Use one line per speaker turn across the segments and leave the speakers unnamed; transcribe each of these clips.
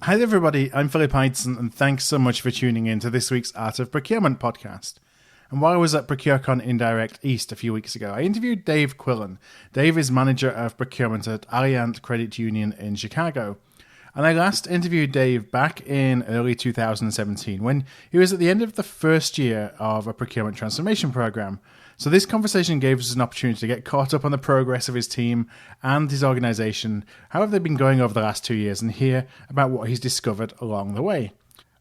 Hi everybody, I'm Philip Heitzen, and thanks so much for tuning in to this week's Art of Procurement podcast. And while I was at ProcureCon Indirect East a few weeks ago, I interviewed Dave Quillin. Dave is Manager of Procurement at Alliant Credit Union in Chicago. And I last interviewed Dave back in early 2017 when he was at the end of the first year of a procurement transformation program. So this conversation gave us an opportunity to get caught up on the progress of his team and his organization, how have they been going over the last 2 years, and hear about what he's discovered along the way.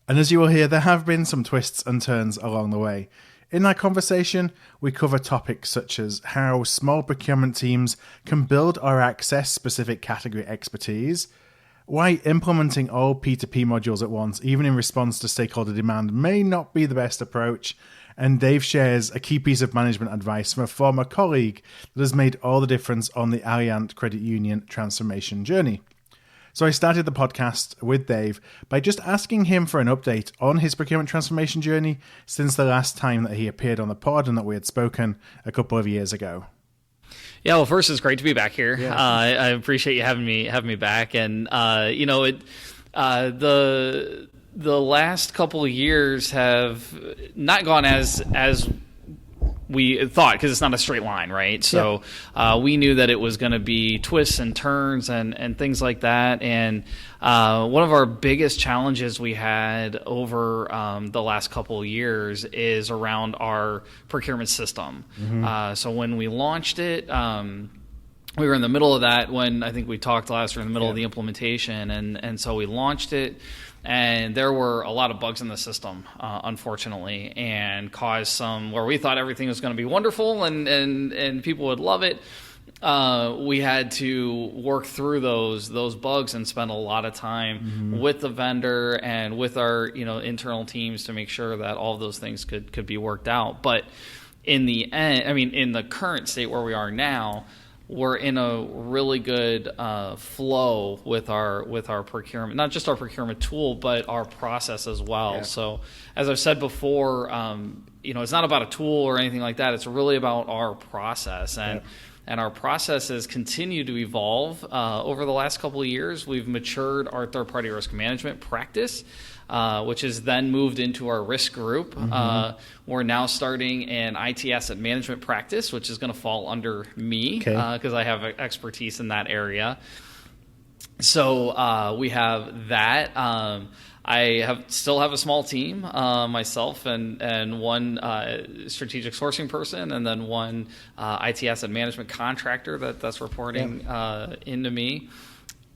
And as you will hear, there have been some twists and turns along the way. In that conversation, we cover topics such as how small procurement teams can build or access specific category expertise, why implementing all P2P modules at once, even in response to stakeholder demand, may not be the best approach, and Dave shares a key piece of management advice from a former colleague that has made all the difference on the Alliant Credit Union transformation journey. So I started the podcast with Dave by just asking him for an update on his procurement transformation journey since the last time that he appeared on the pod and that we had spoken a couple of years ago.
Yeah, well, first, it's great to be back here.
Yeah.
I appreciate you having me back, and the last couple of years have not gone as we thought, because it's not a straight line, right? So we knew that it was going to be twists and turns and things like that. And one of our biggest challenges we had over the last couple of years is around our procurement system. Mm-hmm. So when we launched it, we were in the middle of that when I think we talked last, we were in the middle of the implementation. And so we launched it. And there were a lot of bugs in the system, unfortunately, and caused some where we thought everything was going to be wonderful and people would love it. We had to work through those bugs and spend a lot of time with the vendor and with our internal teams to make sure that all of those things could be worked out. But in the end, in the current state where we are now, we're in a really good flow with our procurement, not just our procurement tool, but our process as well. Yeah. So as I've said before, it's not about a tool or anything like that. It's really about our process. And our processes continue to evolve. Over the last couple of years, we've matured our third-party risk management practice, which has then moved into our risk group. Mm-hmm. We're now starting an IT asset management practice, which is going to fall under me because I have expertise in that area. So we have that. I still have a small team, myself and one strategic sourcing person, and then one IT asset management contractor that's reporting into me.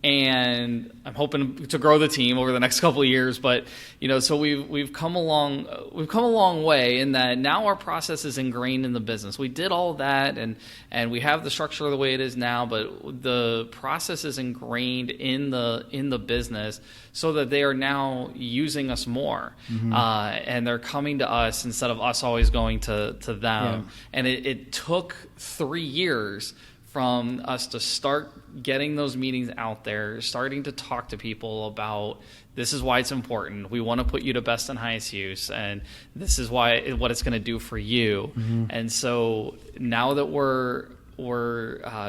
And I'm hoping to grow the team over the next couple of years. But so we've come a long way in that now our process is ingrained in the business. We did all of that, and we have the structure the way it is now. But the process is ingrained in the business, so that they are now using us more, and they're coming to us instead of us always going to them. Yeah. And it took 3 years from us to start getting those meetings out there, starting to talk to people about this is why it's important. We want to put you to best and highest use, and this is what it's going to do for you. Mm-hmm. And so now that we're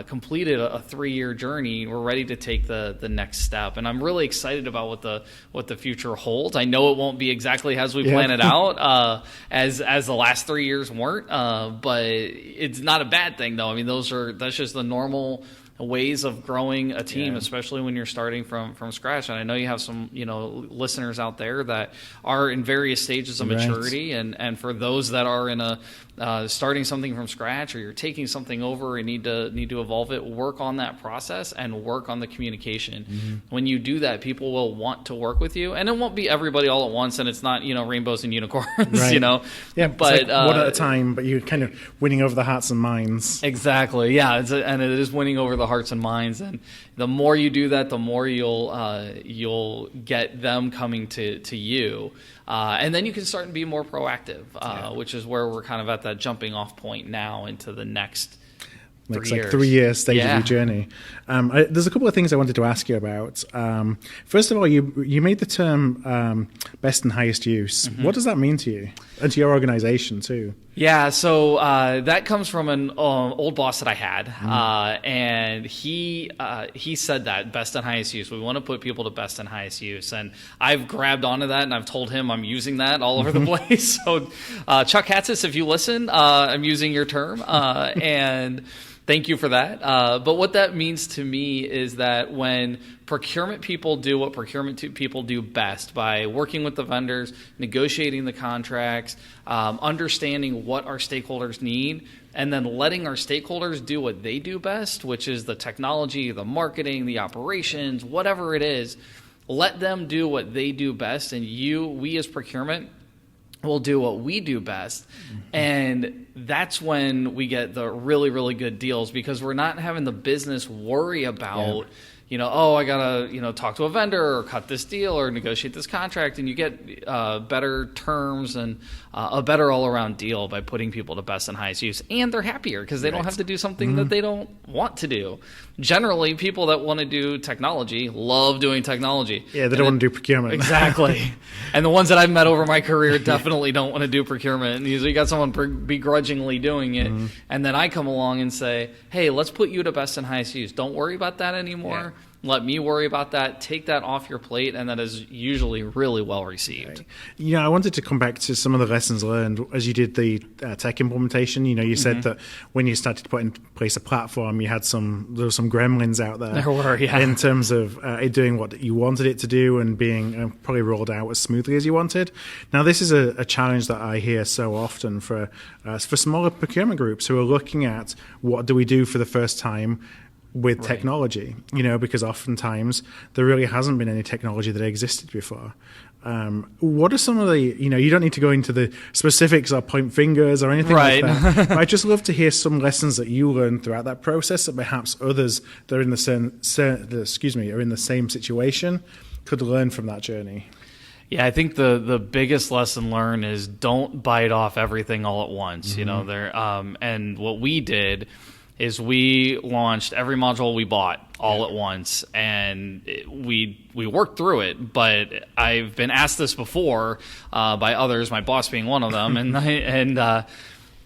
completed a 3-year journey, we're ready to take the next step, and I'm really excited about what the future holds. I know it won't be exactly as we plan it out, as the last 3 years weren't, but it's not a bad thing though. That's just the normal ways of growing a team, especially when you're starting from scratch. And I know you have some listeners out there that are in various stages of maturity, and for those that are in a starting something from scratch, or you're taking something over and need to evolve it, work on that process and work on the communication. Mm-hmm. When you do that, people will want to work with you, and it won't be everybody all at once, and it's not rainbows and unicorns.
Right. But it's like one at a time, but you're kind of winning over the hearts and minds.
Exactly. And it is winning over the hearts and minds, and the more you do that, the more you'll get them coming to you, and then you can start and be more proactive, which is where we're kind of at that jumping off point now into the next 3 years.
Like 3 year stage of your journey. There's a couple of things I wanted to ask you about. First of all, you made the term best and highest use. Mm-hmm. What does that mean to you and to your organization too?
Yeah, so that comes from an old boss that I had, and he said that best and highest use. We want to put people to best and highest use, and I've grabbed onto that, and I've told him I'm using that all over the place. So, Chuck Hatzis, if you listen, I'm using your term, and thank you for that. But what that means to me is that when procurement people do what procurement people do best by working with the vendors, negotiating the contracts, understanding what our stakeholders need, and then letting our stakeholders do what they do best, which is the technology, the marketing, the operations, whatever it is, let them do what they do best, and we as procurement will do what we do best. And that's when we get the really, really good deals, because we're not having the business worry about, I got to, talk to a vendor or cut this deal or negotiate this contract. And you get better terms and a better all-around deal by putting people to best and highest use. And they're happier because they don't have to do something that they don't want to do. Generally, people that want to do technology love doing technology.
Yeah, they don't want to do procurement.
Exactly. And the ones that I've met over my career definitely don't want to do procurement. And usually you got someone begrudgingly doing it. And then I come along and say, hey, let's put you to best and highest use. Don't worry about that anymore. Yeah. Let me worry about that. Take that off your plate, and that is usually really well received.
Right. I wanted to come back to some of the lessons learned as you did the tech implementation. You said that when you started to put in place a platform, there were some gremlins out there.
There were, yeah.
In terms of it doing what you wanted it to do and being probably rolled out as smoothly as you wanted. Now, this is a challenge that I hear so often for smaller procurement groups who are looking at what do we do for the first time with technology, because oftentimes there really hasn't been any technology that existed before. What are some of the, you don't need to go into the specifics or point fingers or anything like that. But I'd just love to hear some lessons that you learned throughout that process that perhaps others that are in the same situation could learn from that journey.
Yeah, I think the biggest lesson learned is don't bite off everything all at once. And what we did is we launched every module we bought all at once, and we worked through it. But I've been asked this before by others, my boss being one of them, and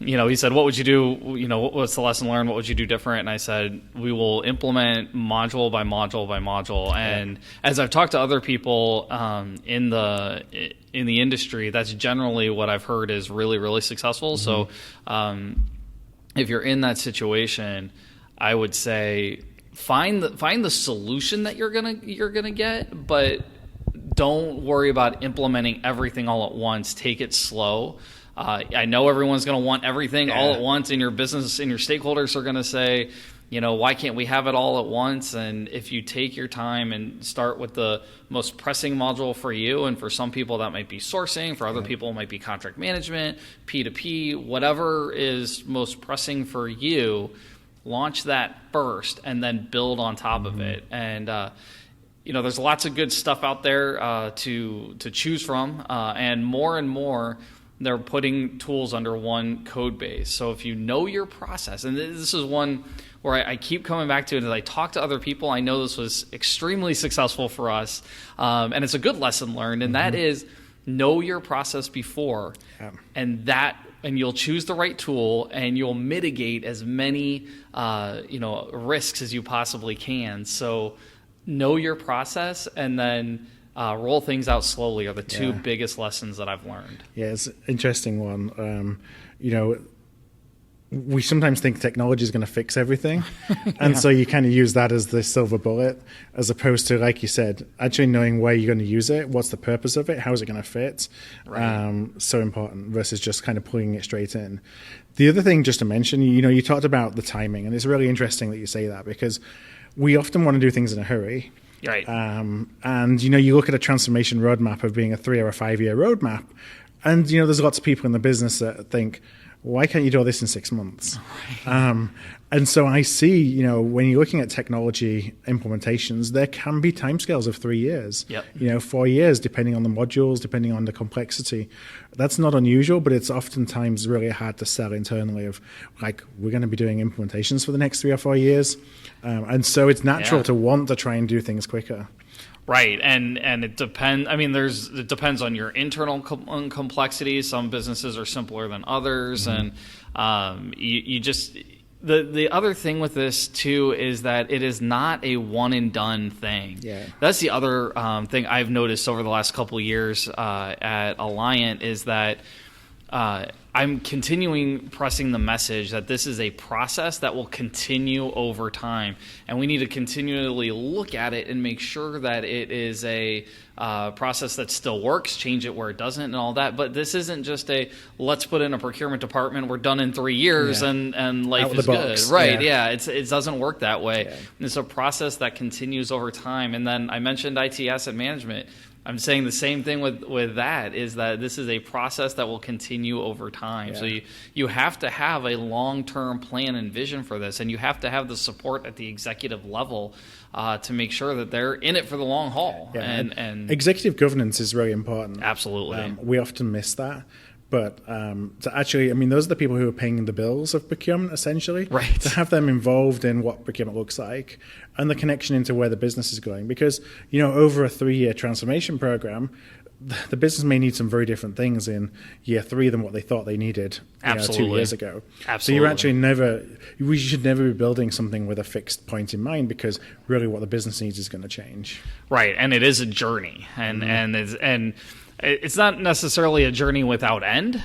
he said, "What would you do? What's the lesson learned? What would you do different?" And I said, "We will implement module by module by module." And as I've talked to other people in the industry, that's generally what I've heard is really, really successful. So. If you're in that situation, I would say find the solution that you're gonna get, but don't worry about implementing everything all at once. Take it slow. I know everyone's gonna want everything all at once in your business, and your stakeholders are gonna say, why can't we have it all at once? And if you take your time and start with the most pressing module for you, and for some people that might be sourcing, for other people it might be contract management, P2P, whatever is most pressing for you, launch that first and then build on top of it. And there's lots of good stuff out there to choose from, and more they're putting tools under one code base. So if you know your process, and this is one where I keep coming back to it as I talk to other people. I know this was extremely successful for us, and it's a good lesson learned, and that is know your process before, and you'll choose the right tool, and you'll mitigate as many risks as you possibly can. So know your process, and then roll things out slowly are the two biggest lessons that I've learned.
Yeah, it's an interesting one. We sometimes think technology is going to fix everything. And so you kind of use that as the silver bullet, as opposed to, like you said, actually knowing where you're going to use it, what's the purpose of it, how is it going to fit, so important, versus just kind of pulling it straight in. The other thing just to mention, you talked about the timing, and it's really interesting that you say that, because we often want to do things in a hurry.
Right.
And, you look at a transformation roadmap of being a 3 or a 5 year roadmap, and, there's lots of people in the business that think, why can't you do all this in 6 months? Right. And so I see, when you're looking at technology implementations, there can be timescales of 3 years, 4 years, depending on the modules, depending on the complexity. That's not unusual, but it's oftentimes really hard to sell internally of, we're going to be doing implementations for the next 3 or 4 years. And so it's natural to want to try and do things quicker.
Right, and it depends. I mean, it depends on your internal complexity. Some businesses are simpler than others, and you just the other thing with this too is that it is not a one and done thing.
Yeah,
that's the other thing I've noticed over the last couple of years at Alliant is that. I'm continuing pressing the message that this is a process that will continue over time, and we need to continually look at it and make sure that it is a process that still works, change it where it doesn't and all that. But this isn't just let's put in a procurement department, we're done in 3 years and life is good. Right, yeah. It doesn't work that way. Yeah. It's a process that continues over time. And then I mentioned IT asset management. I'm saying the same thing with that, is that this is a process that will continue over time. Yeah. So you have to have a long-term plan and vision for this, and you have to have the support at the executive level to make sure that they're in it for the long haul.
Yeah. And executive governance is really important.
Absolutely.
We often miss that. But to actually, I mean, those are the people who are paying the bills of procurement, essentially.
Right.
To have them involved in what procurement looks like and the connection into where the business is going. Because, over a 3-year transformation program, the business may need some very different things in year 3 than what they thought they needed 2 years ago.
Absolutely.
So you're actually we should never be building something with a fixed point in mind, because really what the business needs is going to change.
Right. And it is a journey. And it's not necessarily a journey without end,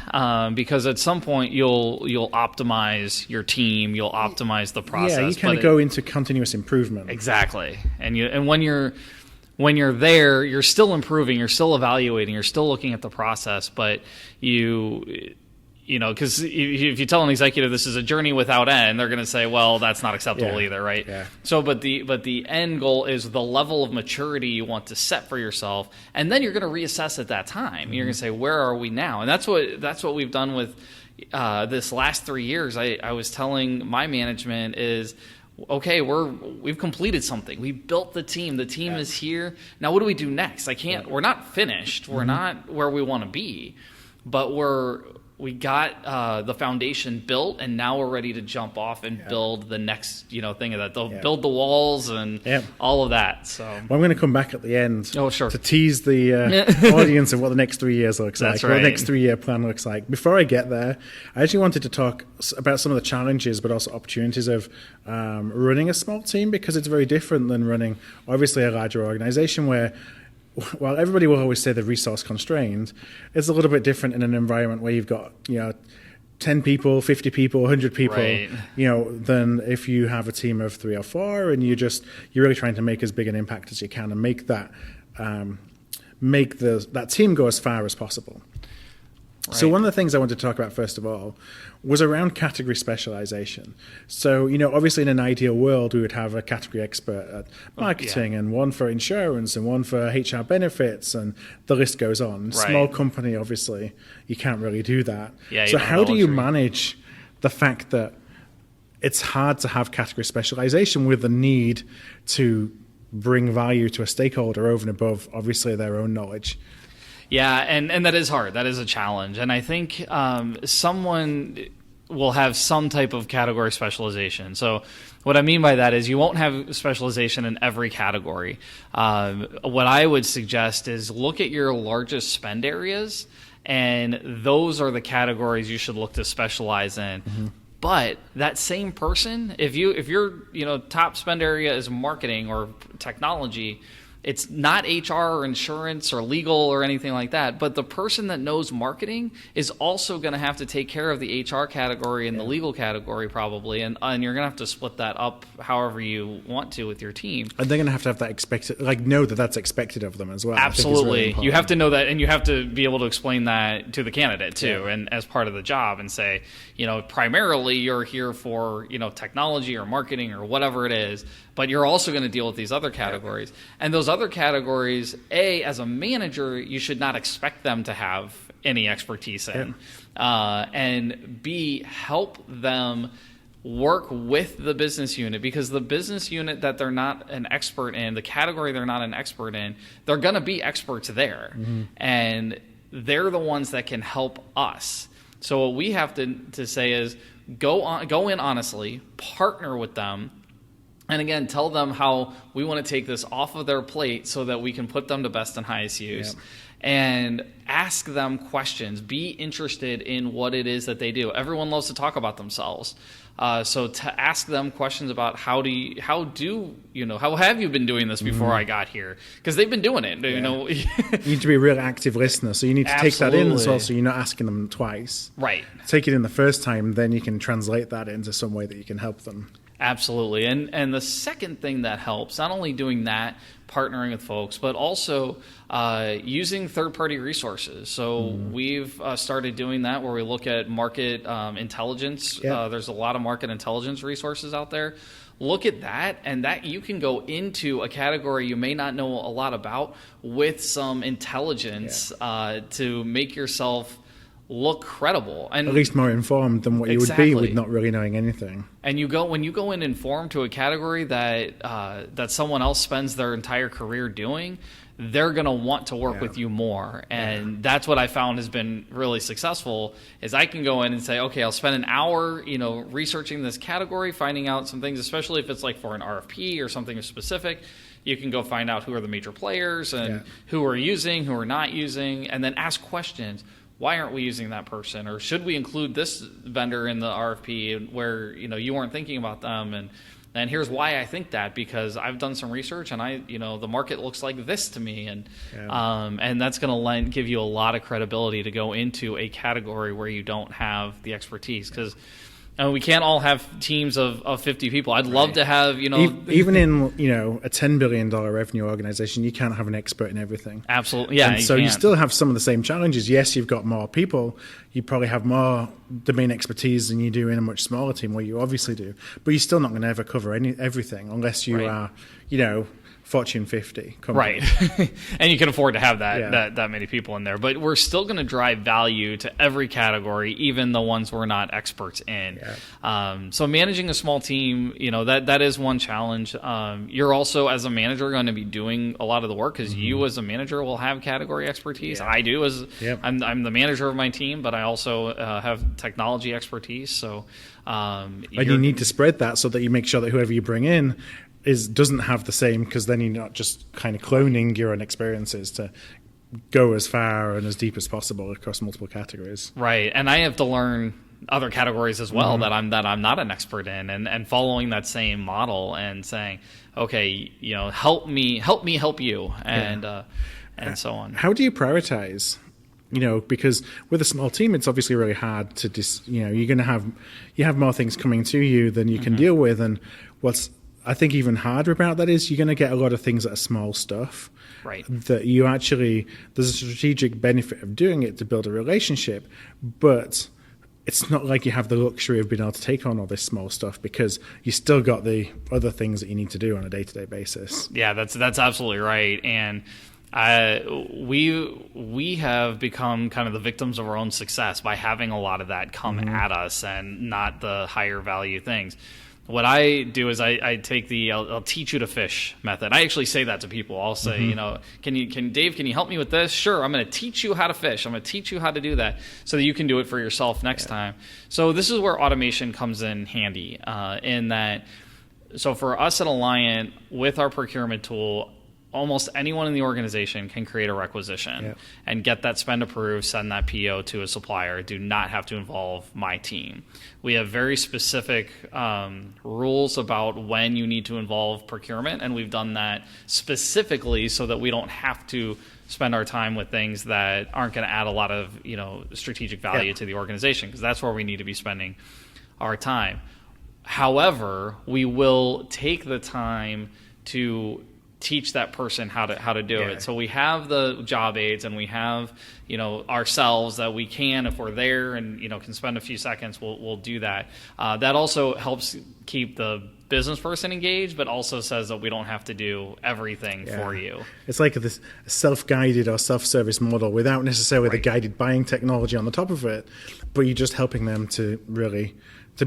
because at some point you'll optimize your team, you'll optimize the process.
Yeah, you kind of go into continuous improvement.
Exactly, and when you're there, you're still improving, you're still evaluating, you're still looking at the process, but because if you tell an executive this is a journey without end, they're going to say, well, that's not acceptable either, right?
Yeah.
So, but the end goal is the level of maturity you want to set for yourself, and then you're going to reassess at that time. Mm-hmm. You're going to say, where are we now? And that's what we've done with this last 3 years. I was telling my management is, okay, we've completed something. We built the team. The team is here. Now, what do we do next? We're not finished. We're not where we want to be, but we got the foundation built, and now we're ready to jump off and build the next thing of that. They'll build the walls and all of that. So
I'm going to come back at the end
to
tease the audience of what the next 3 years looks like, what the next 3-year plan looks like. Before I get there, I actually wanted to talk about some of the challenges but also opportunities of running a small team, because it's very different than running, obviously, a larger organization where, while everybody will always say they're resource constrained, it's a little bit different in an environment where you've got 10 people, 50 people, 100 people,
right.
Than if you have a team of 3 or 4 and you're really trying to make as big an impact as you can and make that team go as far as possible. Right. So one of the things I wanted to talk about first of all was around category specialization. So, obviously in an ideal world, we would have a category expert at marketing and one for insurance and one for HR benefits, and the list goes on.
Right.
Small company, obviously, you can't really do that.
Yeah,
so how do you manage the fact that it's hard to have category specialization with the need to bring value to a stakeholder over and above, obviously, their own knowledge?
Yeah, and that is hard. That is a challenge. And I think someone will have some type of category specialization. So what I mean by that is you won't have specialization in every category. What I would suggest is look at your largest spend areas, and those are the categories you should look to specialize in. Mm-hmm. But that same person, if your top spend area is marketing or technology, it's not HR or insurance or legal or anything like that, but the person that knows marketing is also going to have to take care of the HR category and the legal category probably, and you're going to have to split that up however you want to with your team.
And they're going to have that expected, know that that's expected of them as well.
Absolutely. Really, you have to know that, and you have to be able to explain that to the candidate too, and as part of the job, and say, primarily you're here for, technology or marketing or whatever it is, but you're also going to deal with these other categories. And those other categories, as a manager, you should not expect them to have any expertise in. And B, help them work with the business unit, because the business unit that they're not an expert in, the category they're not an expert in, they're going to be experts there. Mm-hmm. And they're the ones that can help us. So what we have to say is go in honestly, partner with them, And again, tell them how we want to take this off of their plate so that we can put them to best and highest use.
Yep.
And ask them questions. Be interested in what it is that they do. Everyone loves to talk about themselves. So to ask them questions about how have you been doing this before I got here? Because they've been doing it. You know,
you need to be a real active listener. So you need to take that in as well. So you're not asking them twice.
Right.
Take it in the first time, then you can translate that into some way that you can help them.
Absolutely. And the second thing that helps, not only doing that, partnering with folks, but also using third-party resources. So we've started doing that where we look at market intelligence. There's a lot of market intelligence resources out there. Look at that, and that you can go into a category you may not know a lot about with some intelligence to make yourself look credible, and
at least more informed than what you would be with not really knowing anything.
And when you go in informed to a category that someone else spends their entire career doing, they're going to want to work with you more. And that's what I found has been really successful. Is I can go in and say, okay, I'll spend an hour, researching this category, finding out some things, especially if it's like for an RFP or something specific. You can go find out who are the major players and who are using, who are not using, and then ask questions. Why aren't we using that person? Or should we include this vendor in the RFP where you weren't thinking about them? And here's why I think that, because I've done some research and the market looks like this to me, and that's going to give you a lot of credibility to go into a category where you don't have the expertise, because we can't all have teams of 50 people. I'd love to have,
even in, a $10 billion revenue organization, you can't have an expert in everything.
Absolutely. Yeah.
And so you still have some of the same challenges. Yes, you've got more people. You probably have more domain expertise than you do in a much smaller team, where you obviously do. But you're still not going to ever cover everything unless you are, Fortune 50 company.
Right. And you can afford to have that many people in there. But we're still going to drive value to every category, even the ones we're not experts in. Yeah. So managing a small team, that is one challenge. You're also, as a manager, going to be doing a lot of the work, because you as a manager will have category expertise. I do. I'm the manager of my team, but I also have technology expertise. So
and you need to spread that so that you make sure that whoever you bring in doesn't have the same, because then you're not just kind of cloning your own experiences to go as far and as deep as possible across multiple categories.
Right. And I have to learn other categories as well that I'm not an expert in, and following that same model and saying, okay, help me help you, and so on.
How do you prioritize? Because with a small team, it's obviously really hard to you're going to have more things coming to you than you can deal with, and what's I think even harder about that is you're going to get a lot of things that are small stuff.
Right.
That there's a strategic benefit of doing it to build a relationship, but it's not like you have the luxury of being able to take on all this small stuff, because you still got the other things that you need to do on a day-to-day basis.
Yeah, that's absolutely right. And we have become kind of the victims of our own success by having a lot of that come at us, and not the higher value things. What I do is I take the I'll teach you to fish method. I actually say that to people. I'll say, Dave, can you help me with this? Sure, I'm going to teach you how to fish. I'm going to teach you how to do that so that you can do it for yourself next time. So this is where automation comes in handy, in that. So for us at Alliant, with our procurement tool, almost anyone in the organization can create a requisition and get that spend approved, send that PO to a supplier. Do not have to involve my team. We have very specific rules about when you need to involve procurement, and we've done that specifically so that we don't have to spend our time with things that aren't going to add a lot of strategic value to the organization, because that's where we need to be spending our time. However, we will take the time to teach that person how to do it. So we have the job aids, and we have ourselves that we can, if we're there and can spend a few seconds, we'll do that. That also helps keep the business person engaged, but also says that we don't have to do everything for you. It's
like this self-guided or self-service model without necessarily the guided buying technology on the top of it, but you're just helping them to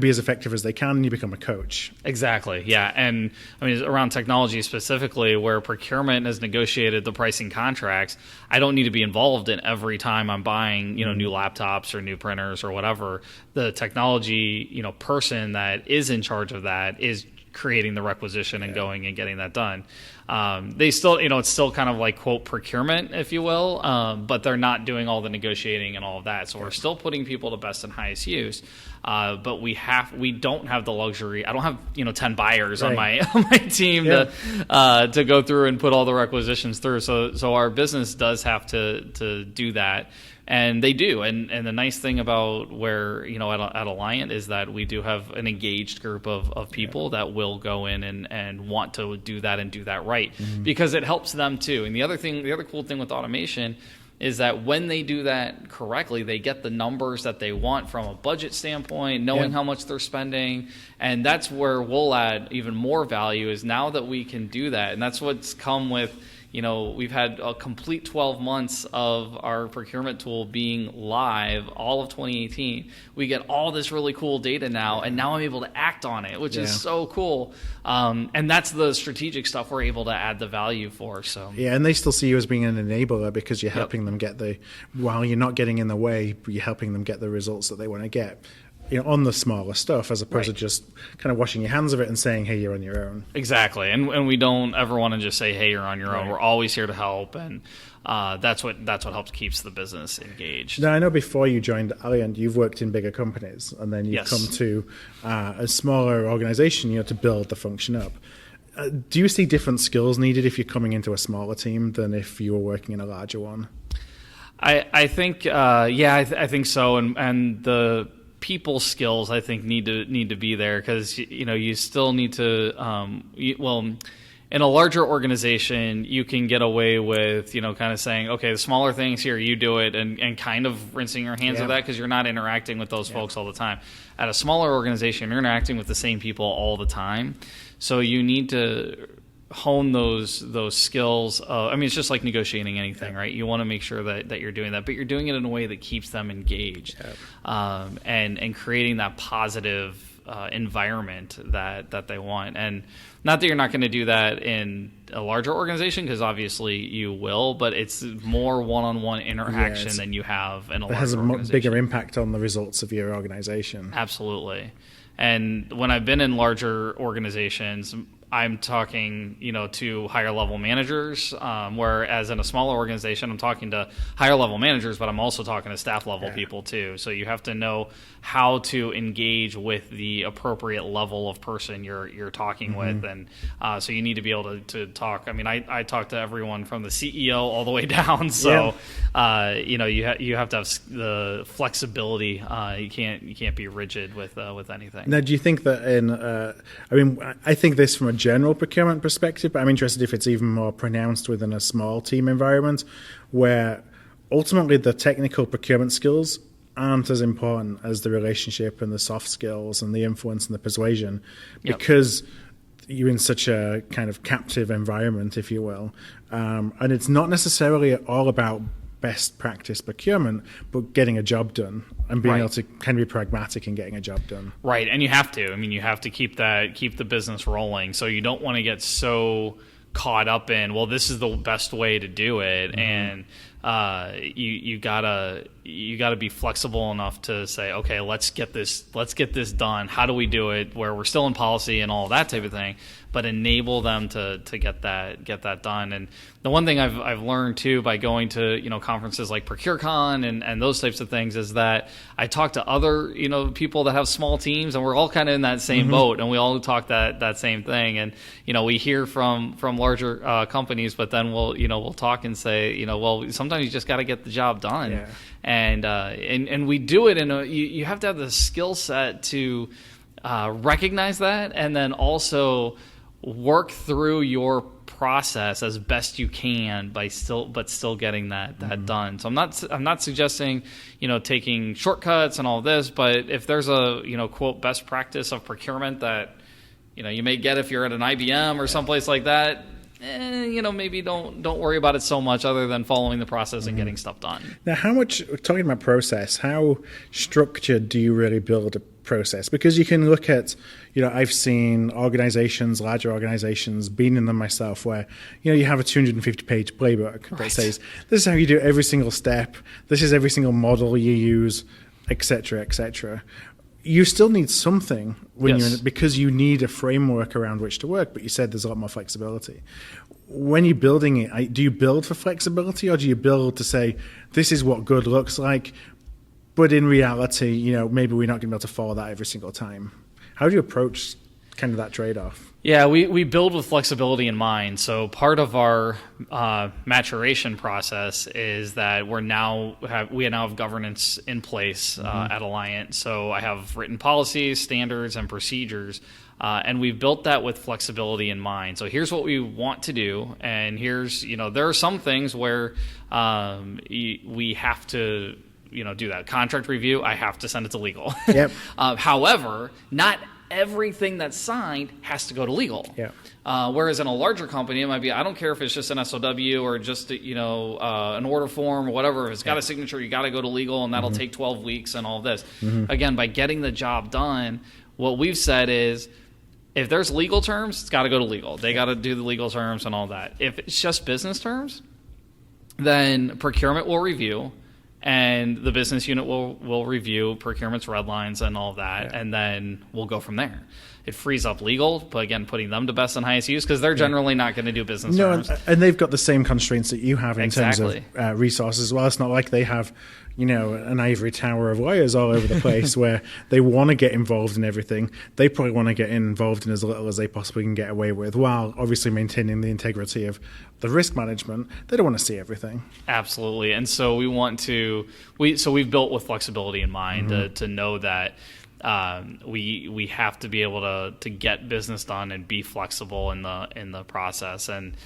be as effective as they can, and you become a coach.
Exactly, yeah. And I mean, around technology specifically, where procurement has negotiated the pricing contracts, I don't need to be involved in every time I'm buying, new laptops or new printers or whatever. The technology, person that is in charge of that is creating the requisition and going and getting that done. They still, it's still kind of like, quote, procurement, if you will, but they're not doing all the negotiating and all of that. So we're still putting people to best and highest use. But we don't have the luxury. I don't have 10 buyers on my team to go through and put all the requisitions through. So our business does have to do that, and they do. And the nice thing about where at Alliant is that we do have an engaged group of people that will go in and want to do that and do that right, because it helps them too. And the other cool thing with automation is that when they do that correctly, they get the numbers that they want from a budget standpoint, knowing how much they're spending. And that's where we'll add even more value, is now that we can do that. And that's what's come with, we've had a complete 12 months of our procurement tool being live, all of 2018. We get all this really cool data now, and now I'm able to act on it, which is so cool. And that's the strategic stuff we're able to add the value for. So
and they still see you as being an enabler, because you're helping them get while you're not getting in the way, but you're helping them get the results that they want to get. On the smaller stuff, as opposed to just kind of washing your hands of it and saying, hey, you're on your own.
Exactly. And we don't ever want to just say, hey, you're on your own. We're always here to help. And that's what helps keeps the business engaged.
Now, I know before you joined Alliant, you've worked in bigger companies, and then you've come to a smaller organization, to build the function up. Do you see different skills needed if you're coming into a smaller team than if you were working in a larger one?
I think, I think so. And the people skills, I think, need to be there, because you still need to in a larger organization, you can get away with kind of saying, okay, the smaller things here, you do it, and kind of rinsing your hands of that, because you're not interacting with those folks all the time. At a smaller organization, you're interacting with the same people all the time, so you need to hone those skills. It's just like negotiating anything, right? You want to make sure that you're doing that, but you're doing it in a way that keeps them engaged, and creating that positive environment that they want. And not that you're not going to do that in a larger organization, because obviously you will, but it's more one-on-one interaction than you have in a larger organization. It has a
bigger impact on the results of your organization.
Absolutely. And when I've been in larger organizations, I'm talking, to higher level managers, whereas in a smaller organization, I'm talking to higher level managers, but I'm also talking to staff level people too. So you have to know how to engage with the appropriate level of person you're talking with, and so you need to be able to talk. I talk to everyone from the CEO all the way down. So you have to have the flexibility. You can't be rigid with anything.
Now, do you think that I think this from a general procurement perspective, but I'm interested if it's even more pronounced within a small team environment, where ultimately the technical procurement skills aren't as important as the relationship and the soft skills and the influence and the persuasion, because you're in such a kind of captive environment, if you will, and it's not necessarily all about best practice procurement, but getting a job done and being able to kind of be pragmatic in getting a job done.
Right, and you have to. You have to keep the business rolling. So you don't want to get so caught up in, well, this is the best way to do it, and you gotta be flexible enough to say, okay, let's get this done. How do we do it where we're still in policy and all that type of thing, but enable them to get that done. And the one thing I've learned too by going to conferences like ProcureCon and those types of things is that I talk to other people that have small teams, and we're all kind of in that same boat, and we all talk that same thing. And we hear from larger companies, but then we'll talk and say, well, sometimes you just got to get the job done. Yeah. And we do it you have to have the skill set to recognize that, and then also work through your process as best you can but still getting that done. So I'm not suggesting taking shortcuts and all of this, but if there's a quote best practice of procurement that you may get if you're at an IBM or someplace like that, maybe don't worry about it so much, other than following the process and getting stuff done.
Now, talking about process, how structured do you really build a process? Because you can look at, I've seen larger organizations, been in them myself, where, you have a 250-page playbook that says, this is how you do every single step, this is every single model you use, et cetera, et cetera. you still need something when
Yes.
you're in it, because you need a framework around which to work. But you said there's a lot more flexibility. When you're building it, do you build for flexibility, or do you build to say this is what good looks like, but in reality, maybe we're not going to be able to follow that every single time? How do you approach kind of that trade-off?
Yeah, we build with flexibility in mind. So part of our maturation process is that we now have governance in place at Alliant. So I have written policies, standards, and procedures, and we've built that with flexibility in mind. So here's what we want to do, and here's there are some things where we have to do that contract review. I have to send it to legal.
Yep.
However, not everything that's signed has to go to legal.
Yeah.
Whereas in a larger company, it might be, I don't care if it's just an SOW or just an order form or whatever. If it's got a signature, you got to go to legal, and that'll take 12 weeks and all of this. Again, by getting the job done, what we've said is, if there's legal terms, it's got to go to legal. They got to do the legal terms and all that. If it's just business terms, then procurement will review, and the business unit will review procurement's red lines and all of that, and then we'll go from there. It frees up legal, but again, putting them to best and highest use, because they're generally not going to do business terms.
And they've got the same constraints that you have in terms
Exactly.
of resources as well. It's not like they have, an ivory tower of lawyers all over the place where they want to get involved in everything. They probably want to get involved in as little as they possibly can get away with, while obviously maintaining the integrity of the risk management. They don't want to see everything.
Absolutely. And so we've built with flexibility in mind to know that we have to be able to get business done and be flexible in the process. And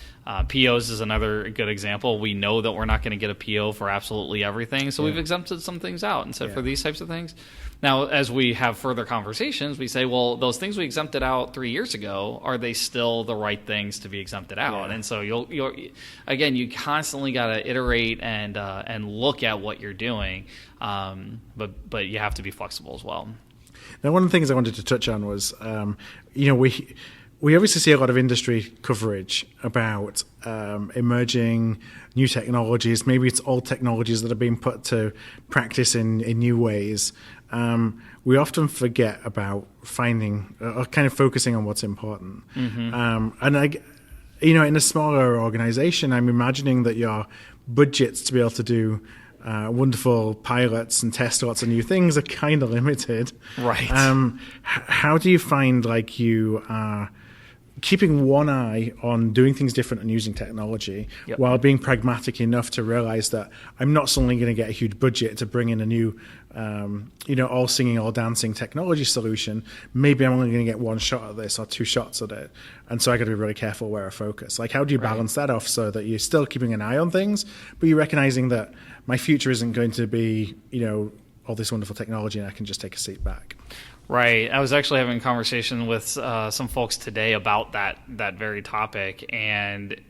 POs is another good example. We know that we're not going to get a PO for absolutely everything, so we've exempted some things out and said for these types of things. Now, as we have further conversations, we say, well, those things we exempted out 3 years ago, are they still the right things to be exempted out? And so you constantly got to iterate and look at what you're doing, but you have to be flexible as well.
Now, one of the things I wanted to touch on was, we obviously see a lot of industry coverage about emerging new technologies. Maybe it's old technologies that are being put to practice in new ways. We often forget about finding or kind of focusing on what's important. And in a smaller organization, I'm imagining that your budgets to be able to do wonderful pilots and test lots of new things are kind of limited.
Right.
How do you find like you are keeping one eye on doing things different and using technology while being pragmatic enough to realize that I'm not suddenly going to get a huge budget to bring in a new, all singing, all dancing technology solution. Maybe I'm only going to get one shot at this or two shots at it. And so I got to be really careful where I focus. Like, how do you balance that off so that you're still keeping an eye on things, but you're recognizing that my future isn't going to be, all this wonderful technology and I can just take a seat back?
Right. I was actually having a conversation with some folks today about that very topic, and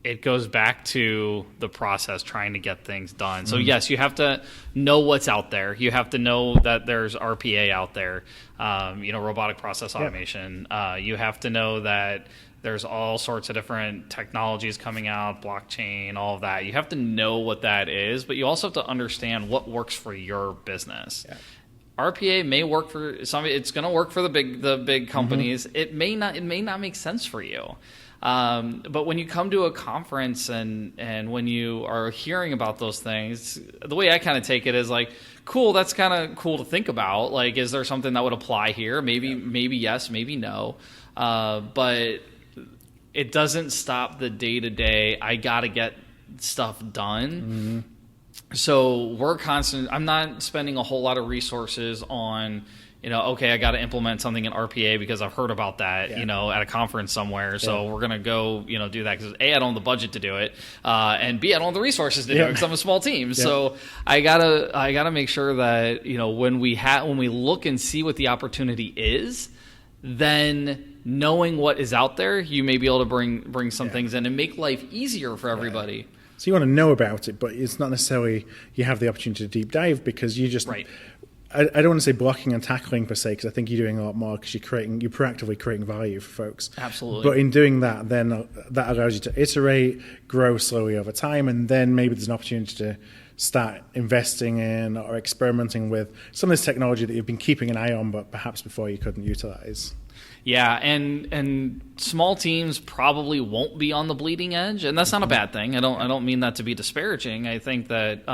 it goes back to the process, trying to get things done. So yes, you have to know what's out there. You have to know that there's RPA out there, robotic process automation. You have to know that there's all sorts of different technologies coming out, blockchain, all of that. You have to know what that is, but you also have to understand what works for your business. Yeah. RPA may work for some. It's going to work for the big companies. It may not make sense for you. But when you come to a conference and when you are hearing about those things, the way I kind of take it is like, cool, that's kind of cool to think about. Like, is there something that would apply here? Maybe yes, maybe no. But it doesn't stop the day-to-day. I got to get stuff done. So I'm not spending a whole lot of resources on, okay, I got to implement something in RPA because I've heard about that, at a conference somewhere. So we're going to go, do that because A, I don't have the budget to do it. And B, I don't have the resources to do it because I'm a small team. So I gotta make sure that, when we look and see what the opportunity is, then knowing what is out there, you may be able to bring some things in and make life easier for everybody. So
you want to know about it, but it's not necessarily you have the opportunity to deep dive because you just I don't want to say blocking and tackling per se, because I think you're doing a lot more because you're proactively creating value for folks.
Absolutely.
But in doing that, then that allows you to iterate, grow slowly over time, and then maybe there's an opportunity to start investing in or experimenting with some of this technology that you've been keeping an eye on, but perhaps before you couldn't utilize.
Yeah, and small teams probably won't be on the bleeding edge, and that's not a bad thing. I don't mean that to be disparaging. I think that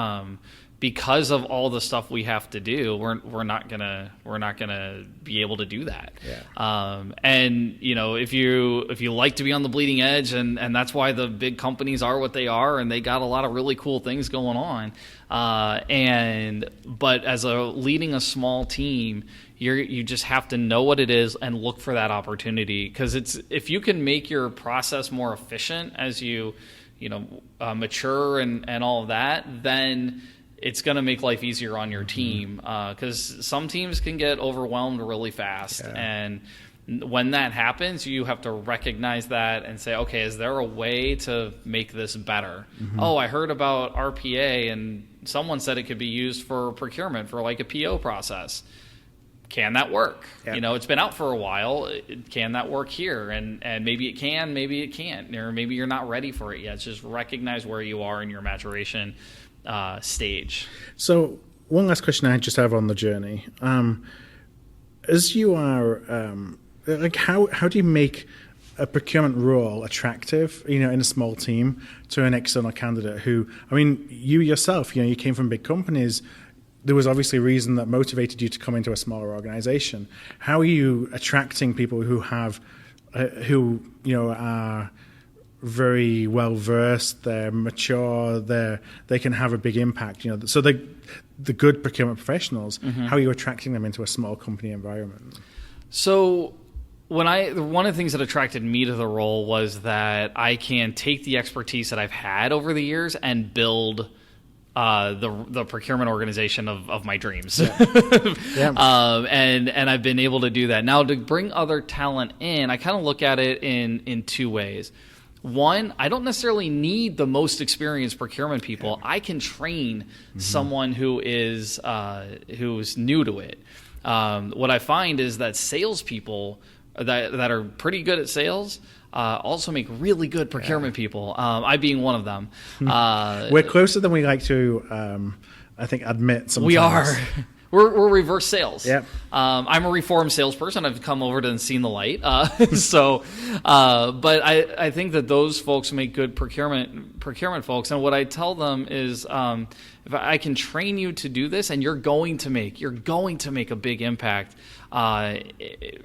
because of all the stuff we have to do, we're not gonna be able to do that.
Yeah.
And if you like to be on the bleeding edge, and that's why the big companies are what they are, and they got a lot of really cool things going on. But as leading a small team, you just have to know what it is and look for that opportunity, because if you can make your process more efficient as you mature and all of that, then it's going to make life easier on your team, because some teams can get overwhelmed really fast. Yeah. And when that happens, you have to recognize that and say, okay, is there a way to make this better? Mm-hmm. Oh, I heard about RPA and someone said it could be used for procurement for like a PO process. Can that work? Yeah. It's been out for a while. Can that work here? And maybe it can, maybe it can't, or maybe you're not ready for it yet. It's just recognize where you are in your maturation stage. So
one last question I just have on the journey. As you are, how do you make a procurement role attractive, in a small team to an external candidate who, you yourself, you came from big companies. There was obviously a reason that motivated you to come into a smaller organization. How are you attracting people who have, are very well versed, they're mature, they can have a big impact. So the good procurement professionals. Mm-hmm. How are you attracting them into a small company environment?
So one of the things that attracted me to the role was that I can take the expertise that I've had over the years and build the procurement organization of my dreams. Yeah. Yeah. And I've been able to do that. Now, to bring other talent in, I kind of look at it in two ways. One, I don't necessarily need the most experienced procurement people. Yeah. I can train someone who's new to it. What I find is that salespeople that are pretty good at sales also make really good procurement people. I being one of them.
We're closer than we like to, I think, admit sometimes.
We are. We're reverse sales.
Yep.
I'm a reformed salesperson. I've come over and seen the light. But I think that those folks make good procurement folks. And what I tell them is, if I can train you to do this, and you're going to make a big impact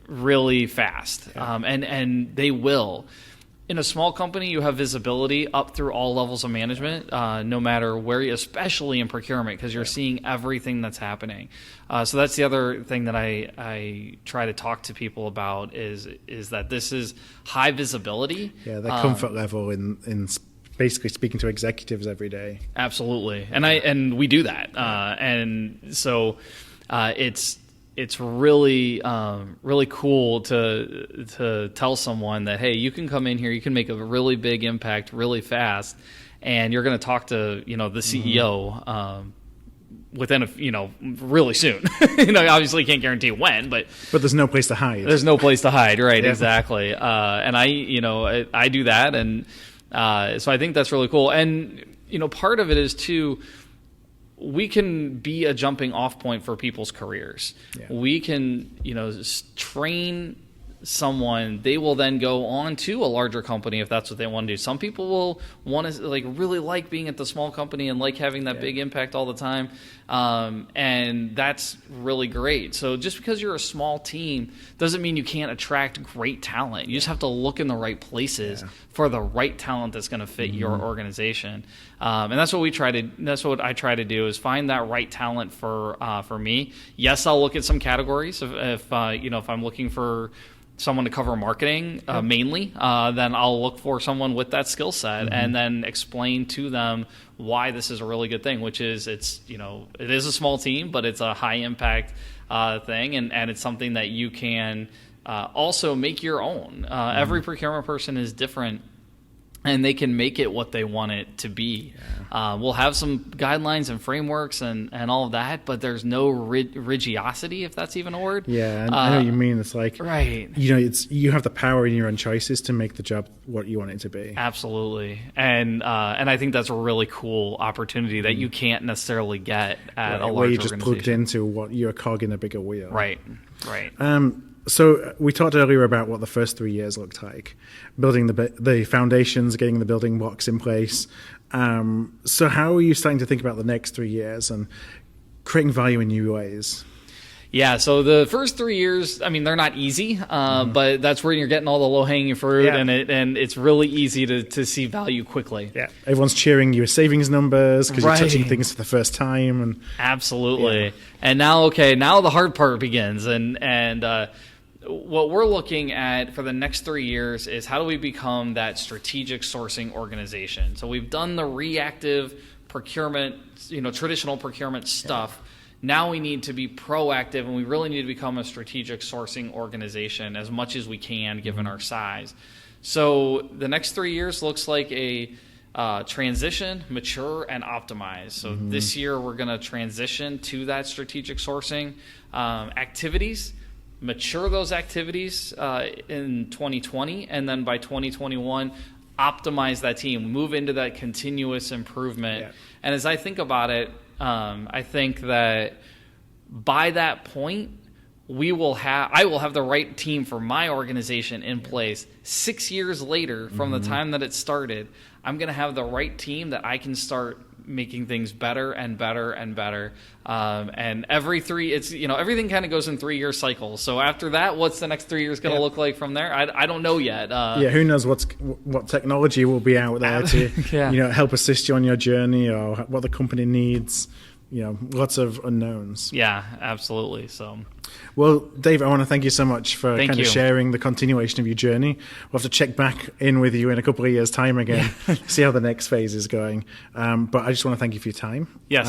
really fast. Yeah. And they will. In a small company, you have visibility up through all levels of management, no matter where you, especially in procurement, because you're seeing everything that's happening. So that's the other thing that I try to talk to people about is that this is high visibility.
Yeah, the comfort level in basically speaking to executives every day.
Absolutely, and we do that, and so it's really really cool to tell someone that, hey, you can come in here, you can make a really big impact really fast, and you're going to talk to the CEO within really soon. Obviously can't guarantee when, but
there's no place to hide.
There's no place to hide, right? Yeah. Exactly. And I do that, and so I think that's really cool. And part of it is too, we can be a jumping off point for people's careers. Yeah. We can, train someone. They will then go on to a larger company if that's what they want to do. Some people will want to really like being at the small company and like having that big impact all the time. And that's really great. So just because you're a small team doesn't mean you can't attract great talent. You just have to look in the right places for the right talent that's going to fit your organization. And that's what I try to do, is find that right talent for me. Yes, I'll look at some categories if I'm looking for someone to cover marketing mainly, then I'll look for someone with that skill set and then explain to them why this is a really good thing, which is it is a small team, but it's a high impact thing, and it's something that you can also make your own. Every procurement person is different. and they can make it what they want it to be. We'll have some guidelines and frameworks and all of that, but there's no rigidity, if that's even a word.
Yeah, I know what you mean. It's like,
right.
You have the power in your own choices to make the job what you want it to be.
Absolutely. And I think that's a really cool opportunity that you can't necessarily get at a large
where you're just
organization.
plugged into what you're a cog in a bigger wheel.
Right.
So we talked earlier about what the first 3 years looked like, building the foundations, getting the building blocks in place. So how are you starting to think about the next 3 years and creating value in new ways?
Yeah, so the first 3 years, I mean, they're not easy, but that's where you're getting all the low-hanging fruit, and it's really easy to see value quickly.
Yeah, everyone's cheering your savings numbers because you're touching things for the first time. And
absolutely. Yeah. And now the hard part begins, and what we're looking at for the next 3 years is how do we become that strategic sourcing organization. So we've done the reactive procurement, traditional procurement stuff. Now we need to be proactive, and we really need to become a strategic sourcing organization as much as we can given our size. So the next 3 years looks like a transition, mature, and optimize. So this year we're going to transition to that strategic sourcing activities, mature those activities in 2020, and then by 2021 optimize that team, move into that continuous improvement. Yeah. And as I think about it, I think that by that point I will have the right team for my organization in place. 6 years later from the time that it started, I'm going to have the right team that I can start making things better and better and better. And everything kind of goes in 3 year cycles. So after that, what's the next 3 years going to look like from there? I don't know yet.
Who knows what technology will be out there to help assist you on your journey, or what the company needs. Lots of unknowns.
Yeah, absolutely. So,
well, Dave, I want to thank you so much for kind of sharing the continuation of your journey. We'll have to check back in with you in a couple of years' time again, see how the next phase is going. But I just want to thank you for your time.
Yes.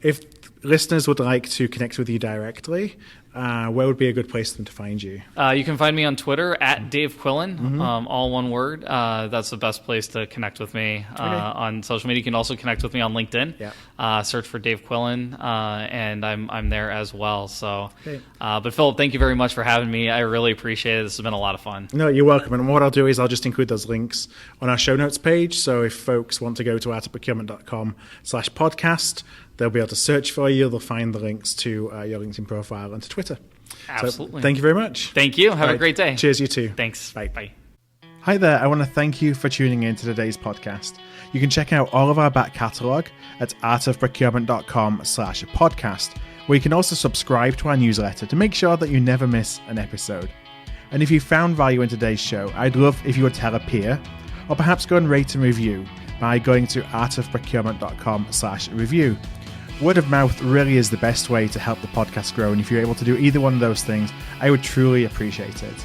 If listeners would like to connect with you directly, where would be a good place for them to find you?
You can find me on Twitter at Dave Quillin, all one word. That's the best place to connect with me on social media. You can also connect with me on LinkedIn. Yeah. Search for Dave Quillin, and I'm there as well. So, but Philip, thank you very much for having me. I really appreciate it. This has been a lot of fun.
No, you're welcome. And what I'll do is I'll just include those links on our show notes page. So if folks want to go to artofprocurement.com/podcast, they'll be able to search for you. They'll find the links to your LinkedIn profile and to Twitter.
Absolutely.
So, thank you very much.
Thank you. Have a great day.
Cheers, you too.
Thanks.
Bye. Hi there. I want to thank you for tuning in to today's podcast. You can check out all of our back catalogue at artofprocurement.com/podcast, where you can also subscribe to our newsletter to make sure that you never miss an episode. And if you found value in today's show, I'd love if you would tell a peer, or perhaps go and rate and review by going to artofprocurement.com/review. Word of mouth really is the best way to help the podcast grow, and if you're able to do either one of those things, I would truly appreciate it.